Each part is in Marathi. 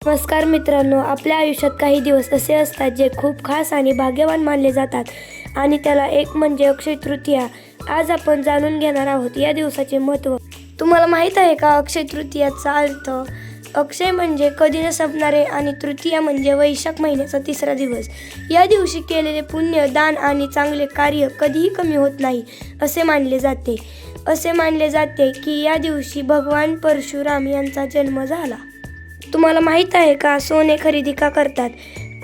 नमस्कार मित्रांनो, आपल्या आयुष्यात काही दिवस असे असतात जे खूप खास आणि भाग्यवान मानले जातात आणि त्याला एक म्हणजे अक्षय तृतीया. आज आपण जाणून घेणार आहोत या दिवसाचे महत्त्व. तुम्हाला माहीत आहे का अक्षय तृतीयाचा अर्थ? अक्षय म्हणजे कधी न संपणारे आणि तृतीया म्हणजे वैशाख महिन्याचा तिसरा दिवस. या दिवशी केलेले पुण्य, दान आणि चांगले कार्य कधीही कमी होत नाही असे मानले जाते की या दिवशी भगवान परशुराम यांचा जन्म झाला. तुम्हाला माहीत आहे का सोने खरेदी का करतात?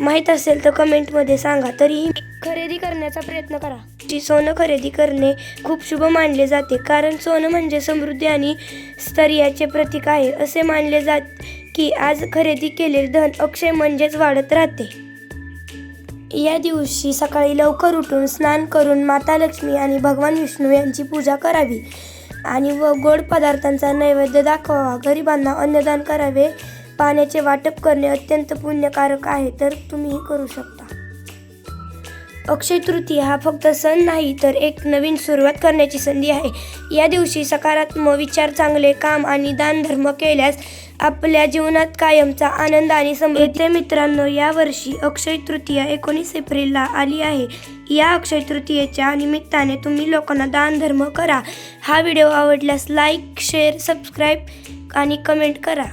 माहीत असेल तर कमेंटमध्ये सांगा. तरीही खरेदी करण्याचा प्रयत्न करा. सोनं खरेदी करणे खूप शुभ मानले जाते, कारण सोनं म्हणजे समृद्धी आणि स्थैर्याचे प्रतीक आहे. असे मानले जाते की आज खरेदी केलेले धन अक्षय म्हणजेच वाढत राहते. या दिवशी सकाळी लवकर उठून स्नान करून माता लक्ष्मी आणि भगवान विष्णू यांची पूजा करावी आणि गोड पदार्थांचा नैवेद्य दाखवावा. गरिबांना अन्नदान करावे. पाण्याचे वाटप करणे अत्यंत पुण्यकारक आहे, तर तुम्हीही करू शकता. अक्षय तृतीया हा फक्त सण नाही तर एक नवीन सुरुवात करण्याची संधी आहे. या दिवशी सकारात्मक विचार, चांगले काम आणि दानधर्म केल्यास आपल्या जीवनात कायमचा आनंद आणि समृद्धी येते. मित्रांनो, यावर्षी अक्षय तृतीया 19 एप्रिलला आली आहे. या अक्षय तृतीयेच्या निमित्ताने तुम्ही लोकांना दानधर्म करा. हा व्हिडिओ आवडल्यास लाईक, शेअर, सबस्क्राईब आणि कमेंट करा.